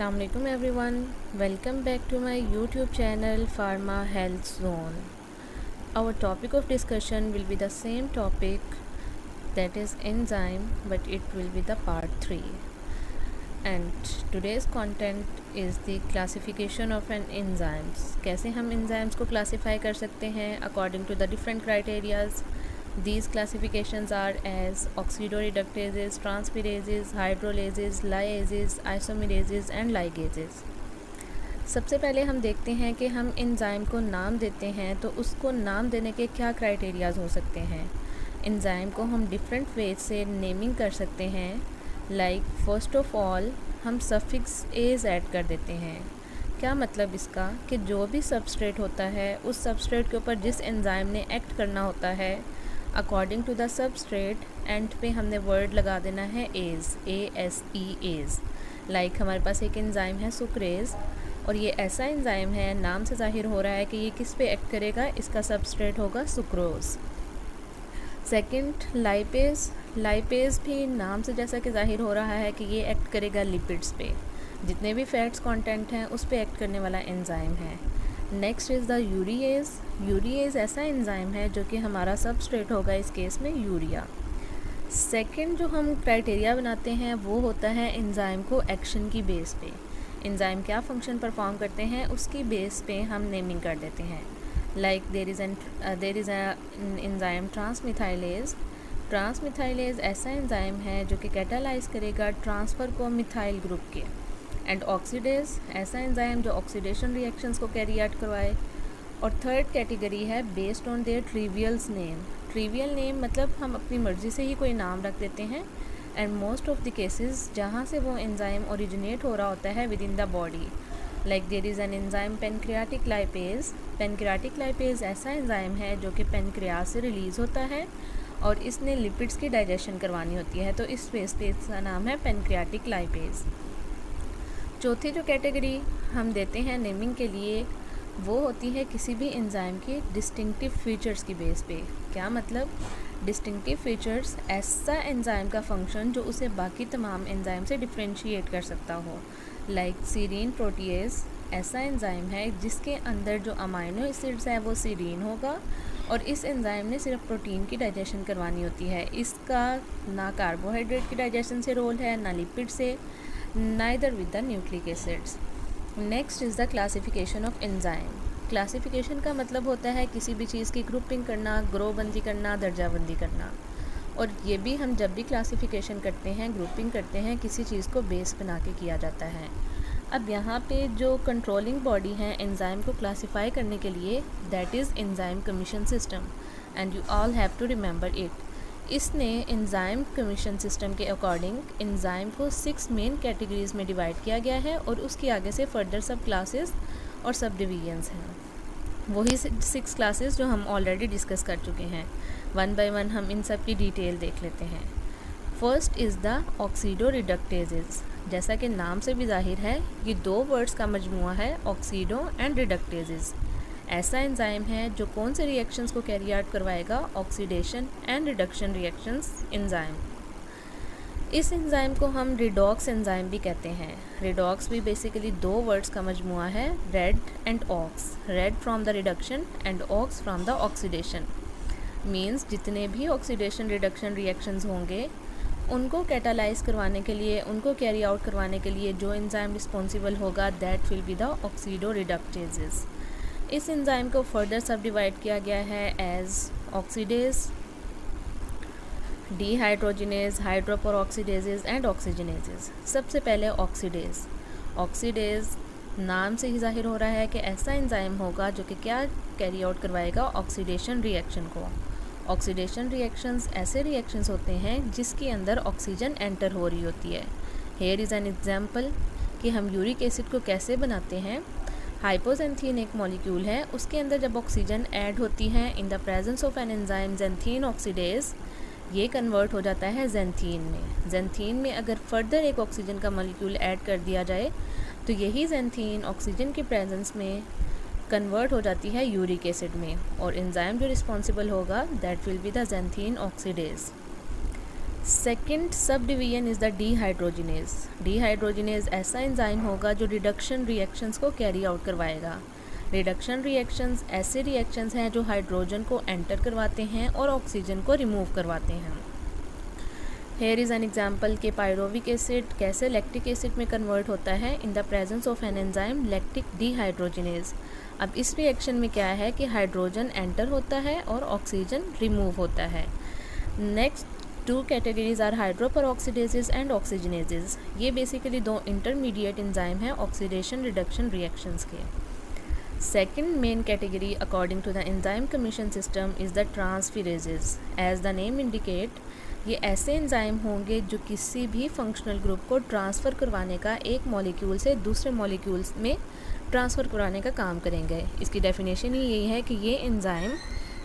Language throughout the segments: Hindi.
Assalamualaikum everyone, welcome back to my YouTube channel Pharma Health Zone. Our topic of discussion will be the same topic, that is enzyme, but it will be the part 3. And today's content is the classification of an enzymes. कैसे हम enzymes को classify कर सकते हैं according to the different criterias. These classifications are as oxidoreductases, transferases, hydrolases, lyases, isomerases and ligases. सबसे पहले हम देखते हैं कि हम एंजाइम को नाम देते हैं तो उसको नाम देने के क्या क्राइटेरियाज हो सकते हैं. एंजाइम को हम डिफरेंट वेज से नेमिंग कर सकते हैं. लाइक फर्स्ट ऑफ ऑल हम सफिक्स एज ऐड कर देते हैं. क्या मतलब इसका कि जो भी सबस्ट्रेट होता है उस सबस्ट्रेट के ऊपर जिस एंजाइम ने एक्ट करना होता है according to the substrate and पे हमने वर्ड लगा देना है एज, ASE एज. लाइक हमारे पास एक एंजाइम है सुक्रेज और ये ऐसा एंजाइम है, नाम से जाहिर हो रहा है कि ये किस पे एक्ट करेगा, इसका सबस्ट्रेट होगा सुक्रोज. Second lipase. लाइपेज भी नाम से जैसा कि जाहिर हो रहा है कि ये एक्ट करेगा लिपिड्स पे, जितने भी फैट्स कंटेंट हैं उस पे एक्ट करने वाला एंजाइम है. Next is the urease. Urease ऐसा एंजाइम है जो कि हमारा सबस्ट्रेट होगा इस केस में यूरिया. सेकंड जो हम क्राइटेरिया बनाते हैं वो होता है एंजाइम को एक्शन की बेस पे. एंजाइम क्या फंक्शन परफॉर्म करते हैं उसकी बेस पे हम नेमिंग कर देते हैं. Like there is an enzyme transmethylase. Transmethylase ऐसा एंजाइम है जो कि कैटालाइज करेगा ट्रांसफ़र को मिथाइल ग्रुप के. एंड ऑक्सीडेज ऐसा एंजाइम जो ऑक्सीडेशन रिएक्शंस को कैरी आउट करवाए. और थर्ड कैटेगरी है based on their trivials name. Trivial name मतलब हम अपनी मर्ज़ी से ही कोई नाम रख देते हैं. And most of the cases जहाँ से वो एंजाइम ओरिजिनेट हो रहा होता है within the body. Like there is an enzyme pancreatic lipase. Pancreatic lipase ऐसा एंजाइम है जो कि पेनक्रियाज से रिलीज़ होता है और इसने लिपिड्स की डाइजेशन करवानी होती है, तो इस फेस पे इसका नाम है पेनक्रियाटिक लाइपेज. चौथी जो कैटेगरी हम देते हैं नेमिंग के लिए वो होती है किसी भी एंजाइम के डिस्टिंक्टिव फीचर्स की बेस पे. क्या मतलब? डिस्टिंक्टिव फीचर्स ऐसा एंजाइम का फंक्शन जो उसे बाकी तमाम एंजाइम से डिफ्रेंशिएट कर सकता हो. लाइक सीरीन प्रोटीएज ऐसा एंजाइम है जिसके अंदर जो अमाइनो एसिड्स है वो सीरीन होगा और इस एंजाइम ने सिर्फ प्रोटीन की डाइजेशन करवानी होती है. इसका ना कार्बोहाइड्रेट की डाइजेशन से रोल है ना लिपिड से, neither with the nucleic acids. Next is the classification of enzyme. Classification का मतलब होता है किसी भी चीज़ की ग्रुपिंग करना, ग्रोबंदी करना, दर्जाबंदी करना. और ये भी हम जब भी क्लासिफिकेशन करते हैं, ग्रुपिंग करते हैं, किसी चीज़ को बेस बना के किया जाता है. अब यहाँ पे जो कंट्रोलिंग बॉडी है एंजाइम को क्लासीफाई करने के लिए, that is enzyme commission system, and you all have to remember it. इसने एंजाइम कमीशन सिस्टम के अकॉर्डिंग एंजाइम को 6 मेन कैटेगरीज़ में डिवाइड किया गया है और उसके आगे से फर्दर सब क्लासेस और सब डिवीजन्स हैं. वही 6 क्लासेस जो हम ऑलरेडी डिस्कस कर चुके हैं. वन बाय वन हम इन सब की डिटेल देख लेते हैं. First is the oxidoreductases. जैसा कि नाम से भी जाहिर है ये 2 वर्ड्स का मजमूआ है, ऑक्सीडो एंड रिडक्टेजेस. ऐसा एंजाइम है जो कौन से रिएक्शंस को कैरी आउट करवाएगा, oxidation and reduction reactions enzyme. इस एंजाइम को हम रिडॉक्स एंजाइम भी कहते हैं. रिडॉक्स भी बेसिकली 2 वर्ड्स का मजमूआ है, red and ox. Red from the reduction and ox from the oxidation. Means जितने भी ऑक्सीडेशन रिडक्शन रिएक्शंस होंगे उनको कैटालाइज करवाने के लिए, उनको कैरी आउट करवाने के लिए जो एंजाइम रिस्पॉन्सिबल होगा दैट विल बी द ऑक्सीडोरिडक्टेजेस. इस एंजाइम को फर्दर सब डिवाइड किया गया है एज ऑक्सीडेज, डीहाइड्रोजिनेज, हाइड्रोपरऑक्सीडेजेज एंड ऑक्सीजनेजेस. सबसे पहले ऑक्सीडेज. ऑक्सीडेज नाम से ही जाहिर हो रहा है कि ऐसा एंजाइम होगा जो कि क्या कैरी आउट करवाएगा, ऑक्सीडेशन रिएक्शन को. ऑक्सीडेशन रिएक्शंस ऐसे रिएक्शंस होते हैं जिसके अंदर ऑक्सीजन एंटर हो रही होती है. हेयर इज़ एन एग्जाम्पल कि हम यूरिक एसिड को कैसे बनाते हैं. हाइपोजेंथीन एक मॉलिक्यूल है, उसके अंदर जब ऑक्सीजन ऐड होती है in the presence of an enzyme xanthine oxidase, ये कन्वर्ट हो जाता है जेंथीन में. जेंथीन में अगर फर्दर एक ऑक्सीजन का मॉलिक्यूल ऐड कर दिया जाए तो यही जेंथीन ऑक्सीजन की प्रेजेंस में कन्वर्ट हो जाती है यूरिक एसिड में, और एंजाइम जो रिस्पॉन्सिबल होगा that will be the xanthine oxidase. Second sub division is the dehydrogenase. Dehydrogenase ऐसा एंजाइम होगा जो रिडक्शन रिएक्शंस को कैरी आउट करवाएगा। रिडक्शन रिएक्शंस ऐसे रिएक्शंस हैं जो हाइड्रोजन को एंटर करवाते हैं और ऑक्सीजन को रिमूव करवाते हैं। हेयर इज़ एन एग्जाम्पल कि पायरोविक एसिड कैसे लैक्टिक एसिड में कन्वर्ट होता है in the presence of an enzyme lactic dehydrogenase. अब इस रिएक्शन में क्या है कि हाइड्रोजन एंटर होता है और ऑक्सीजन रिमूव होता है। Next two categories are hydroperoxidases and oxygenases. ये बेसिकली दो इंटरमीडिएट एंजाइम हैं ऑक्सीडेशन रिडक्शन रिएक्शंस के। Second main category according to the enzyme commission system is the transferases. As the name indicate, ये ऐसे एंजाइम होंगे जो किसी भी फंक्शनल ग्रुप को ट्रांसफ़र करवाने का, एक मॉलिक्यूल से दूसरे मॉलिक्यूल्स में ट्रांसफ़र करवाने का काम करेंगे। इसकी डेफिनेशन ही यही है कि ये एंजाइम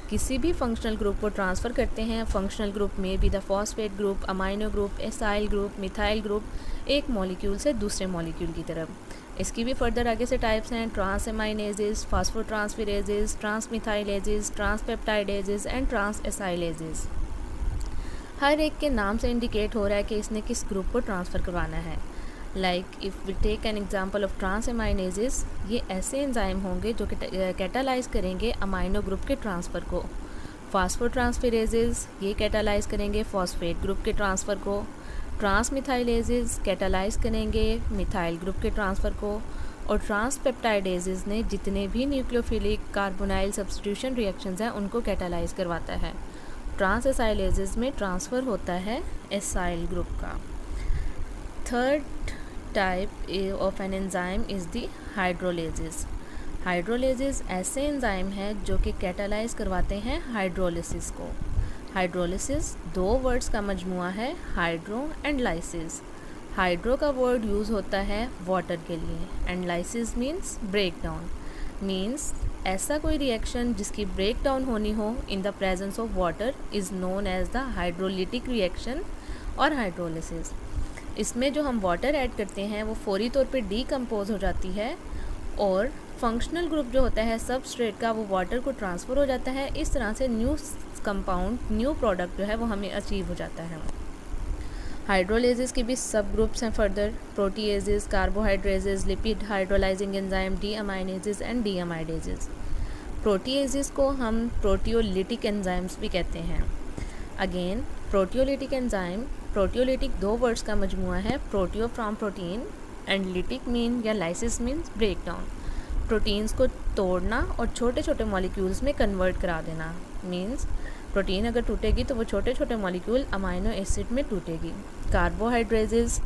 किसी भी फंक्शनल ग्रुप को ट्रांसफ़र करते हैं। फंक्शनल ग्रुप में भी the phosphate group, amino group, acyl group, methyl group, एक मॉलिक्यूल से दूसरे मॉलिक्यूल की तरफ। इसकी भी फर्दर आगे से टाइप्स हैं ट्रांस एमाइनेजेस, फास्फोट्रांसफिरेजेस, ट्रांसमिथाइलेजेस, ट्रांसपेप्टाइडेजेस एंड ट्रांस एसाइलेजेस। हर एक के नाम से इंडिकेट हो रहा है कि इसने किस ग्रुप को ट्रांसफ़र करवाना है। Like if we take an example of transaminases, ये ऐसे एंजाइम होंगे जो कैटालाइज करेंगे अमाइनो ग्रुप के ट्रांसफ़र को। फास्फोट्रांसफिरेजेस, ये कैटालाइज करेंगे फॉस्फेट ग्रुप के ट्रांसफ़र को। ट्रांसमिथाइलेजेस कैटालाइज करेंगे मिथाइल ग्रुप के ट्रांसफ़र को। और ट्रांसपेप्टाइडेजेस ने जितने भी न्यूक्लियोफिलिक कार्बोनाइल सब्स्टिट्यूशन रिएक्शंस हैं उनको कैटालाइज करवाता है। ट्रांस एसाइलेजेस में ट्रांसफ़र होता है एसाइल ग्रुप का। Third type of an enzyme is the hydrolases. Hydrolases ऐसे एंजाइम हैं जो कि कैटालाइज करवाते हैं हाइड्रोलिसिस को। हाइड्रोलिसिस दो वर्ड्स का मजमुआ है, हाइड्रो एंड लाइसिस। हाइड्रो का वर्ड यूज़ होता है वाटर के लिए and lysis means break down. Means ऐसा कोई रिएक्शन जिसकी ब्रेक डाउन होनी हो in the presence of water is known as the hydrolytic reaction और हाइड्रोलिसिस। इसमें जो हम वाटर ऐड करते हैं वो फौरी तौर पे डीकम्पोज हो जाती है और फंक्शनल ग्रुप जो होता है सबस्ट्रेट का वो वाटर को ट्रांसफ़र हो जाता है। इस तरह से न्यू कंपाउंड, न्यू प्रोडक्ट जो है वो हमें अचीव हो जाता है। हाइड्रोलेजेस के भी सब ग्रुप्स हैं further, proteases, carbohydrases, lipid hydrolyzing enzyme, deaminases and deamidases. Proteases को हम प्रोटियोलिटिक एंजाइम्स भी कहते हैं। अगेन प्रोटियोलिटिक एंजाइम, प्रोटियोलिटिक दो वर्ड्स का मजमुआ है, proteo from protein and lytic mean या lysis means break down. Proteins को तोड़ना और छोटे छोटे मॉलिक्यूल्स में कन्वर्ट करा देना। मीन्स प्रोटीन अगर टूटेगी तो वो छोटे छोटे मॉलिक्यूल अमाइनो एसिड में टूटेगी। कार्बोहाइड्रेजेस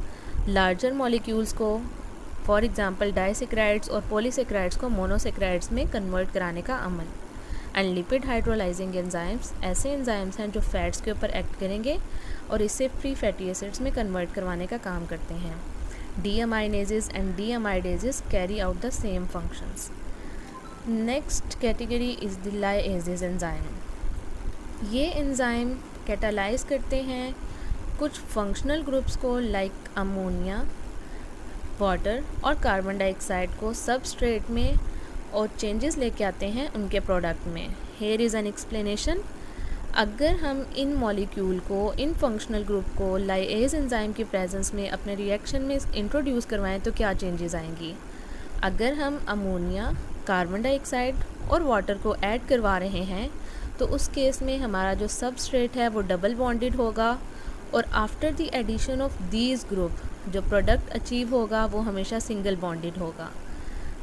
लार्जर मॉलिक्यूल्स को, फॉर एग्जांपल डाइसेक्राइड्स और पॉलीसेक्राइड्स को मोनोसेक्राइड्स में कन्वर्ट कराने का अमल। एंड लिपिड हाइड्रोलाइजिंग एंजाइम्स ऐसे एंजाइम्स हैं जो फैट्स के ऊपर एक्ट करेंगे और इससे फ्री फैटी एसिड्स में कन्वर्ट करवाने का काम करते हैं। Deaminases and deamidases carry out the same functions. Next category is the lyases enzyme. ये एंजाइम कैटालाइज करते हैं कुछ फंक्शनल ग्रुप्स को लाइक अमोनिया, वाटर और कार्बन डाइऑक्साइड को सबस्ट्रेट में और चेंजेस लेके आते हैं उनके प्रोडक्ट में। Here is an explanation. अगर हम इन मॉलिक्यूल को, इन फंक्शनल ग्रुप को लाइएज एंजाइम की प्रेजेंस में अपने रिएक्शन में इंट्रोड्यूस करवाएं तो क्या चेंजेस आएंगी। अगर हम अमोनिया, कार्बन डाइऑक्साइड और वाटर को ऐड करवा रहे हैं तो उस केस में हमारा जो सबस्ट्रेट है वो डबल बॉन्डेड होगा और after the addition of these group जो प्रोडक्ट अचीव होगा वो हमेशा सिंगल बॉन्डेड होगा।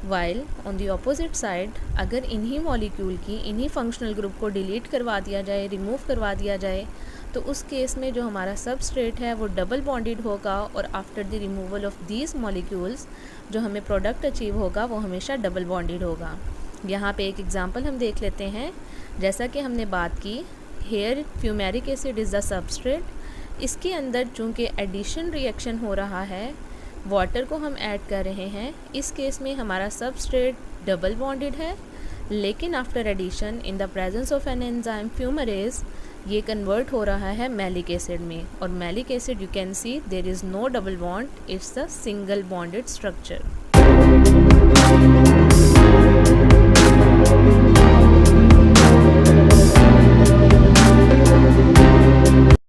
While on the opposite side अगर इन्हीं मॉलिक्यूल की, इन्हीं फंक्शनल ग्रुप को डिलीट करवा दिया जाए, रिमूव करवा दिया जाए तो उस केस में जो हमारा सबस्ट्रेट है वो डबल बॉन्डेड होगा और after the removal of these molecules जो हमें प्रोडक्ट अचीव होगा वो हमेशा डबल बॉन्डेड होगा। यहाँ पे एक एग्जांपल हम देख लेते हैं। जैसा कि हमने बात की, here fumaric acid is the substrate. इसके अंदर चूँकि एडिशन रिएक्शन हो रहा है, वाटर को हम ऐड कर रहे हैं, इस केस में हमारा सबस्ट्रेट डबल बॉन्डेड है, लेकिन after addition in the presence of an enzyme fumarase ये कन्वर्ट हो रहा है मैलिक एसिड में। और malic acid you can see there is no double bond, it's a single bonded structure.